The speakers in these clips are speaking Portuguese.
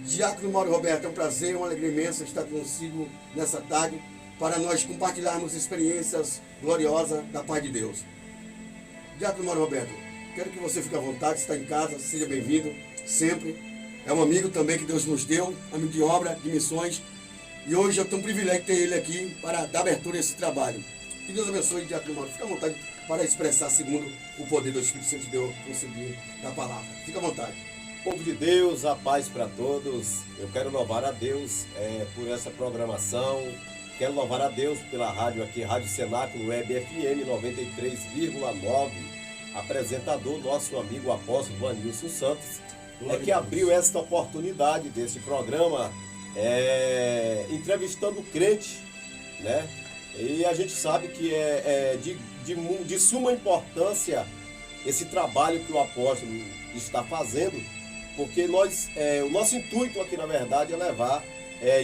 Diácono Mauro Roberto, é um prazer, uma alegria imensa estar consigo nessa tarde para nós compartilharmos experiências gloriosas da paz de Deus. Diácono Mauro Roberto, quero que você fique à vontade, está em casa, seja bem-vindo sempre. É um amigo também que Deus nos deu, amigo de obra, de missões. E hoje eu tenho um privilégio de ter ele aqui para dar abertura a esse trabalho. Que Deus abençoe, Diácono Mauro. Fique à vontade para expressar segundo o poder do Espírito Santo de Deus concedido da palavra. Fique à vontade. Povo de Deus, a paz para todos. Eu quero louvar a Deus por essa programação. Quero louvar a Deus pela rádio aqui, Rádio Cenáculo Web FM 93,9. Apresentador, nosso amigo apóstolo Vanilson Santos, que abriu esta oportunidade desse programa, entrevistando crente, né? E a gente sabe que é de suma importância esse trabalho que o apóstolo está fazendo, porque o nosso intuito aqui, na verdade, é levar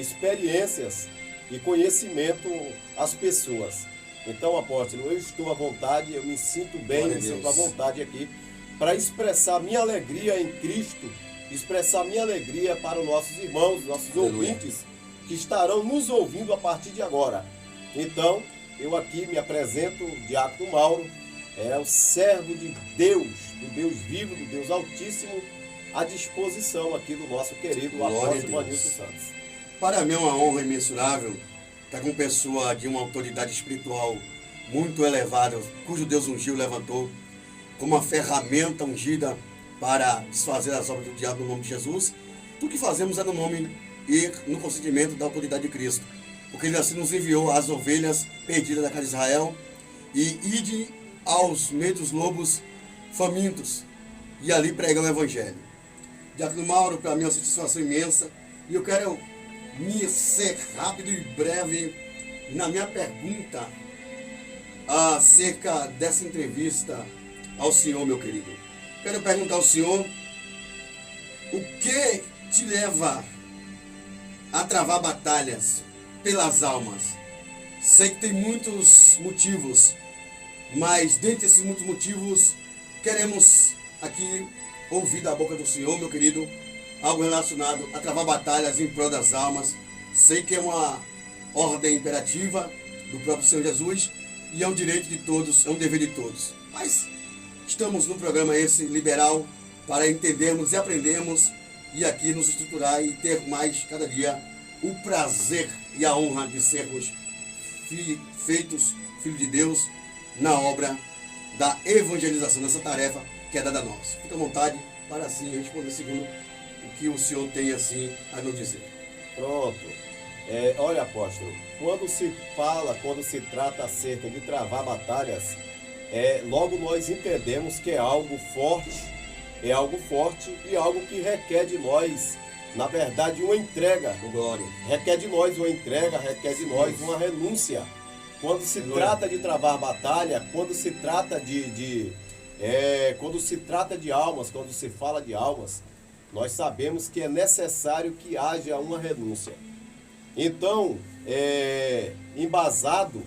experiências e conhecimento às pessoas. Então, apóstolo, eu estou à vontade, eu me sinto bem, me sinto à vontade aqui para expressar minha alegria em Cristo, expressar minha alegria para os nossos irmãos, nossos ouvintes, que estarão nos ouvindo a partir de agora. Então, eu aqui me apresento, Diácono Mauro, o servo de Deus, do Deus vivo, do Deus Altíssimo, à disposição aqui do nosso querido apóstolo Vanilson Santos. Para mim é uma honra imensurável estar com pessoa de uma autoridade espiritual muito elevada, cujo Deus ungiu e levantou como uma ferramenta ungida para desfazer as obras do diabo no nome de Jesus. Tudo que fazemos é no nome e no consentimento da autoridade de Cristo, porque Ele assim nos enviou as ovelhas perdidas da casa de Israel e ide aos meios dos lobos famintos e ali pregar o Evangelho. Diácono Mauro, para mim é uma satisfação imensa e eu quero ser rápido e breve na minha pergunta acerca dessa entrevista ao senhor, meu querido. Quero perguntar ao senhor o que te leva a travar batalhas pelas almas. Sei que tem muitos motivos, mas dentre esses muitos motivos queremos aqui ouvir da boca do senhor, meu querido, algo relacionado a travar batalhas em prol das almas. Sei que é uma ordem imperativa do próprio Senhor Jesus e é um direito de todos, é um dever de todos. Mas estamos no programa esse liberal para entendermos e aprendermos e aqui nos estruturar e ter mais cada dia o prazer e a honra de sermos feitos filhos de Deus na obra da evangelização, nessa tarefa que é dada a nós. Fique à vontade para assim responder segundo o que o senhor tem assim a nos dizer. Pronto. Olha, apóstolo, quando se trata acerca de travar batalhas, logo nós entendemos que é algo forte e algo que requer de nós, na verdade, uma entrega. Glória. Requer de nós uma entrega, requer de nós uma renúncia. Quando se trata de travar batalha, quando se trata quando se trata de almas, quando se fala de almas, nós sabemos que é necessário que haja uma renúncia. Então, embasado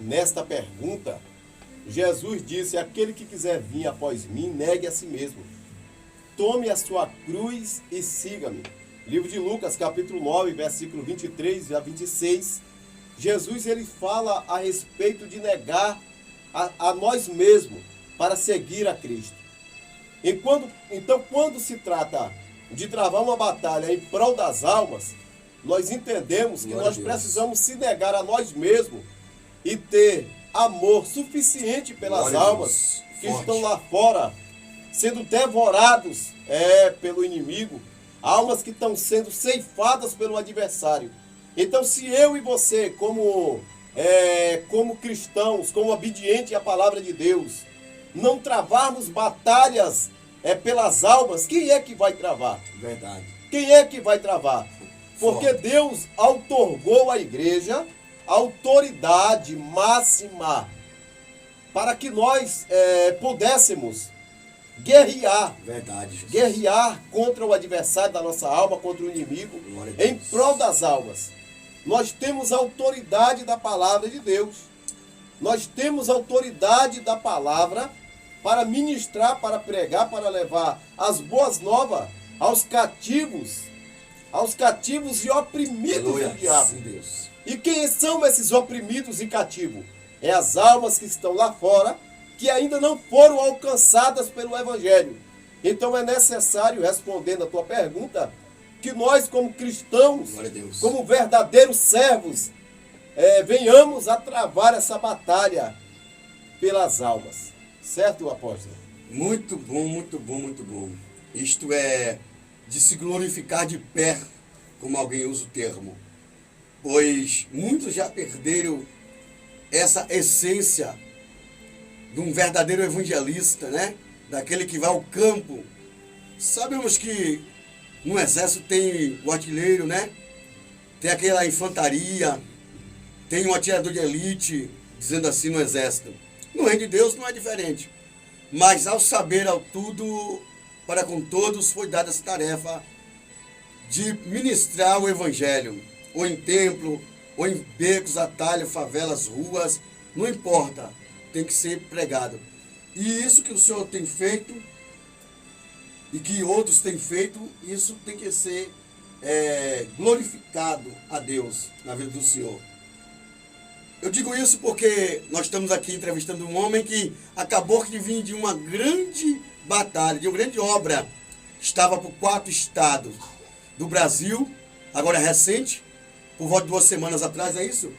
nesta pergunta, Jesus disse: aquele que quiser vir após mim, negue a si mesmo. Tome a sua cruz e siga-me. Livro de Lucas, capítulo 9, versículo 23 a 26. Jesus ele fala a respeito de negar a nós mesmos para seguir a Cristo. Então, quando se trata de travar uma batalha em prol das almas, nós entendemos que nós precisamos se negar a nós mesmos e ter amor suficiente pelas almas que estão lá fora, sendo devorados pelo inimigo, almas que estão sendo ceifadas pelo adversário. Então, se eu e você, como cristãos, como obedientes à palavra de Deus, não travarmos batalhas pelas almas, quem é que vai travar? Verdade. Quem é que vai travar? Porque Deus outorgou à igreja autoridade máxima para que nós pudéssemos guerrear. Verdade, Jesus. Guerrear contra o adversário da nossa alma, contra o inimigo, em prol das almas. Nós temos a autoridade da palavra de Deus. Nós temos a autoridade da palavra para ministrar, para pregar, para levar as boas novas aos cativos e oprimidos Aleluia. do diabo. Sim, Deus. E quem são esses oprimidos e cativos? É as almas que estão lá fora, que ainda não foram alcançadas pelo Evangelho. Então é necessário, respondendo a tua pergunta, que nós como cristãos, Glória a Deus. como verdadeiros servos, venhamos a travar essa batalha pelas almas. Certo, apóstolo? Muito bom, muito bom, muito bom. Isto é de se glorificar de pé, como alguém usa o termo. Pois muitos já perderam essa essência de um verdadeiro evangelista, né? Daquele que vai ao campo. Sabemos que no exército tem o artilheiro, né? Tem aquela infantaria, tem um atirador de elite, dizendo assim, no exército. No reino de Deus não é diferente. Mas ao saber ao tudo, para com todos, foi dada essa tarefa de ministrar o evangelho, ou em templo, ou em becos, atalhos, favelas, ruas, não importa, tem que ser pregado. E isso que o Senhor tem feito, e que outros têm feito, isso tem que ser glorificado a Deus na vida do Senhor. Eu digo isso porque nós estamos aqui entrevistando um homem que acabou de vir de uma grande batalha, de uma grande obra. Estava por 4 estados do Brasil, agora é recente, por volta de 2 semanas atrás, é isso?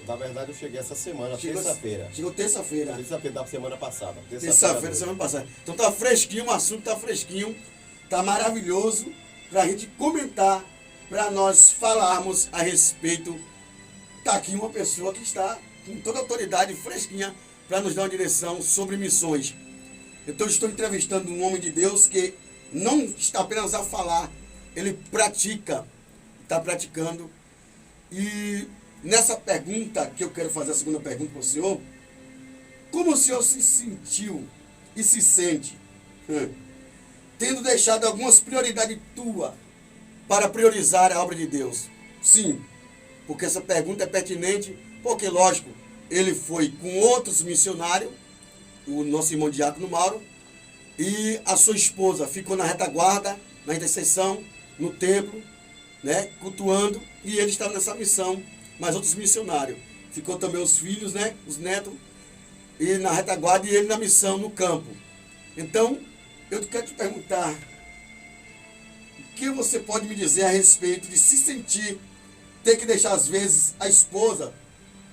Na verdade, eu cheguei essa semana, terça-feira. Chegou terça-feira. Terça-feira da semana passada. Terça-feira, semana passada. Então tá fresquinho, o assunto tá fresquinho, tá maravilhoso pra gente comentar, pra nós falarmos a respeito. Tá aqui uma pessoa que está com toda a autoridade fresquinha para nos dar uma direção sobre missões. Então estou entrevistando um homem de Deus que não está apenas a falar, ele pratica, está praticando. E nessa pergunta que eu quero fazer, a segunda pergunta para o senhor, como o senhor se sentiu e se sente tendo deixado algumas prioridades tuas para priorizar a obra de Deus? Sim, porque essa pergunta é pertinente, porque, lógico, ele foi com outros missionários, o nosso irmão Diácono Mauro, e a sua esposa ficou na retaguarda, na intercessão, no templo, né, cultuando, e ele estava nessa missão, mas outros missionários. Ficou também os filhos, né, os netos, e na retaguarda, e ele na missão, no campo. Então, eu quero te perguntar, o que você pode me dizer a respeito de se sentir, ter que deixar, às vezes, a esposa,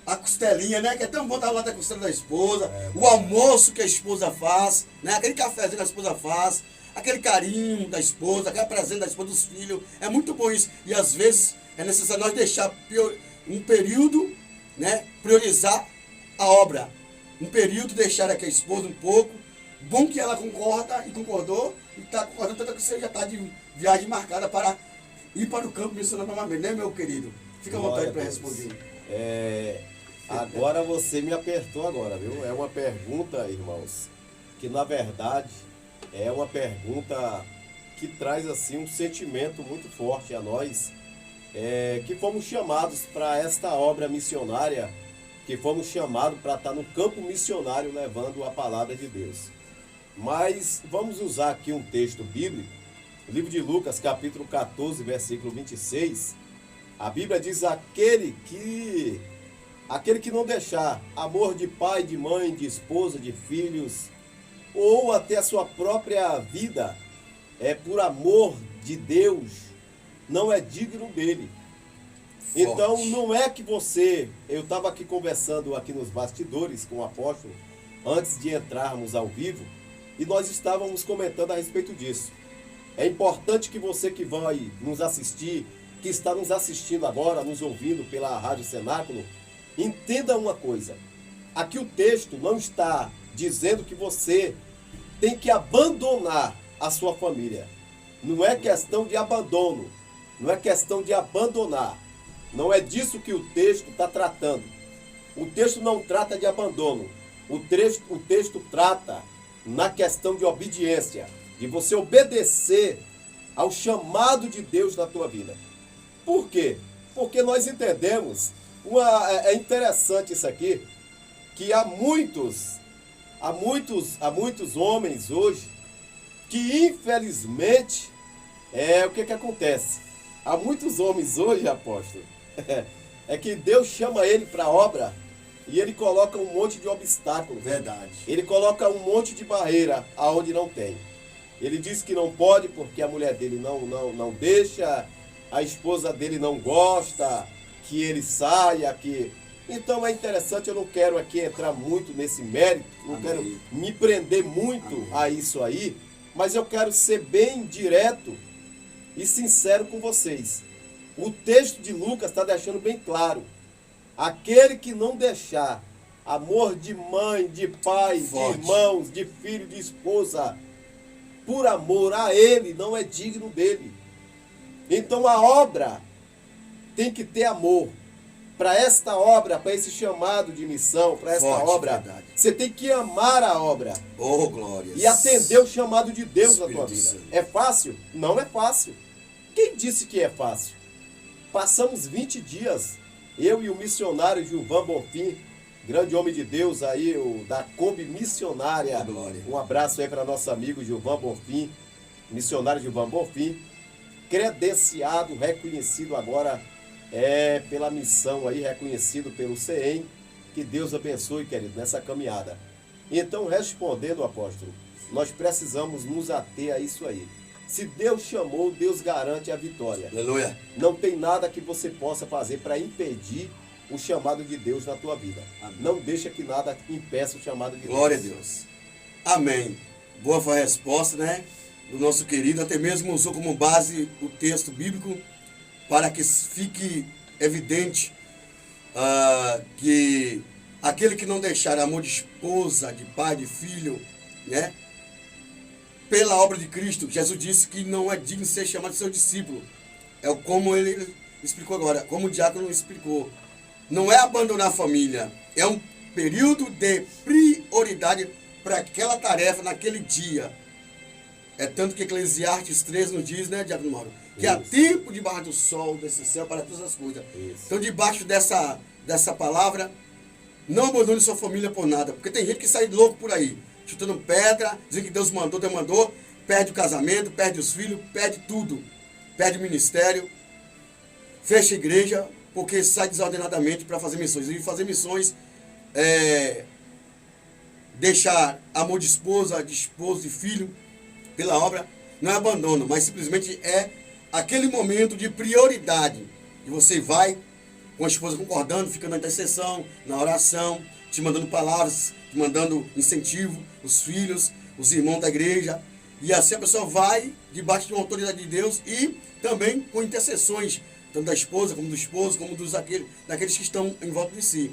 a costelinha, né? Que é tão bom estar lá da costela da esposa, o almoço que a esposa faz, né? Aquele cafezinho que a esposa faz, aquele carinho da esposa, aquele presente da esposa, dos filhos. É muito bom isso. E, às vezes, é necessário nós deixar um período, né? Priorizar a obra. Um período, deixar aqui a esposa um pouco. Bom que ela concorda e concordou, e está concordando, tanto que você já está de viagem marcada para ir para o campo missionário novamente, né, meu querido? Fica à vontade para responder. Agora você me apertou agora, viu? É uma pergunta, irmãos, que na verdade é uma pergunta que traz assim um sentimento muito forte a nós, que fomos chamados para esta obra missionária, que fomos chamados para estar no campo missionário levando a palavra de Deus. Mas vamos usar aqui um texto bíblico, o livro de Lucas, capítulo 14, versículo 26. A Bíblia diz: aquele que não deixar amor de pai, de mãe, de esposa, de filhos, ou até a sua própria vida, por amor de Deus, não é digno dele. Forte. Então não é que você... Eu estava aqui conversando aqui nos bastidores com o apóstolo, antes de entrarmos ao vivo, e nós estávamos comentando a respeito disso. É importante que você que vai nos assistir, que está nos assistindo agora, nos ouvindo pela Rádio Cenáculo, entenda uma coisa. Aqui o texto não está dizendo que você tem que abandonar a sua família. Não é questão de abandono. Não é questão de abandonar. Não é disso que o texto está tratando. O texto não trata de abandono. O texto trata na questão de obediência, de você obedecer ao chamado de Deus na tua vida. Por quê? Porque nós entendemos, é interessante isso aqui, que há muitos homens hoje que infelizmente O que acontece? Há muitos homens hoje, apóstolo, é que Deus chama ele para a obra e ele coloca um monte de obstáculos. Verdade. Ele coloca um monte de barreira aonde não tem. Ele diz que não pode porque a mulher dele não deixa, a esposa dele não gosta que ele saia, que... Então é interessante, eu não quero aqui entrar muito nesse mérito, não quero me prender muito a isso aí, mas eu quero ser bem direto e sincero com vocês. O texto de Lucas está deixando bem claro. Aquele que não deixar amor de mãe, de pai, Forte. de irmãos, de filho, de esposa, por amor a ele, não é digno dele. Então a obra tem que ter amor. Para esta obra, para esse chamado de missão, para esta Forte, obra, verdade. você tem que amar a obra Oh, glória. e atender o chamado de Deus na tua Espírito vida. Santo. É fácil? Não é fácil. Quem disse que é fácil? Passamos 20 dias, eu e o missionário Gilvan Bonfim, grande homem de Deus aí, da Kombi Missionária. Oh, glória. Um abraço aí para nosso amigo Gilvan Bonfim, missionário Gilvan Bonfim, credenciado, reconhecido agora pela missão aí, reconhecido pelo CEM. Que Deus abençoe, querido, nessa caminhada. Então, respondendo, apóstolo, nós precisamos nos ater a isso aí. Se Deus chamou, Deus garante a vitória. Aleluia. Não tem nada que você possa fazer para impedir o chamado de Deus na tua vida. Amém. Não deixa que nada impeça o chamado de Deus. Glória a Deus. Amém. Boa foi a resposta, né? Do nosso querido. Até mesmo usou como base o texto bíblico para que fique evidente que aquele que não deixar amor de esposa, de pai, de filho, né? Pela obra de Cristo, Jesus disse que não é digno de ser chamado de seu discípulo. É como ele explicou agora, como o diácono explicou. Não é abandonar a família, é um período de prioridade para aquela tarefa naquele dia. É tanto que Eclesiastes 3 nos diz, né, diácono Mauro? Que há tempo debaixo do sol, desse céu, para todas as coisas. Isso. Então, debaixo dessa palavra, não abandone sua família por nada. Porque tem gente que sai louco por aí, chutando pedra, dizendo que Deus mandou, perde o casamento, perde os filhos, perde tudo. Perde o ministério, fecha a igreja, porque sai desordenadamente para fazer missões. E fazer missões deixar amor de esposa, de esposo, de filho, pela obra, não é abandono, mas simplesmente é aquele momento de prioridade. E você vai com a esposa concordando, fica na intercessão, na oração, te mandando palavras, te mandando incentivo, os filhos, os irmãos da igreja. E assim a pessoa vai debaixo de uma autoridade de Deus e também com intercessões, tanto da esposa, como do esposo, como daqueles que estão em volta de si.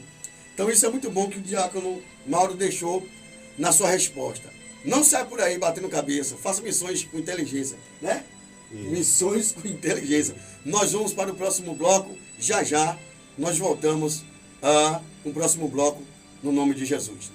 Então isso é muito bom que o diácono Mauro deixou na sua resposta. Não saia por aí batendo cabeça, faça missões com inteligência, né? Isso. Missões com inteligência. Nós vamos para o próximo bloco, já nós voltamos com o próximo bloco, no nome de Jesus.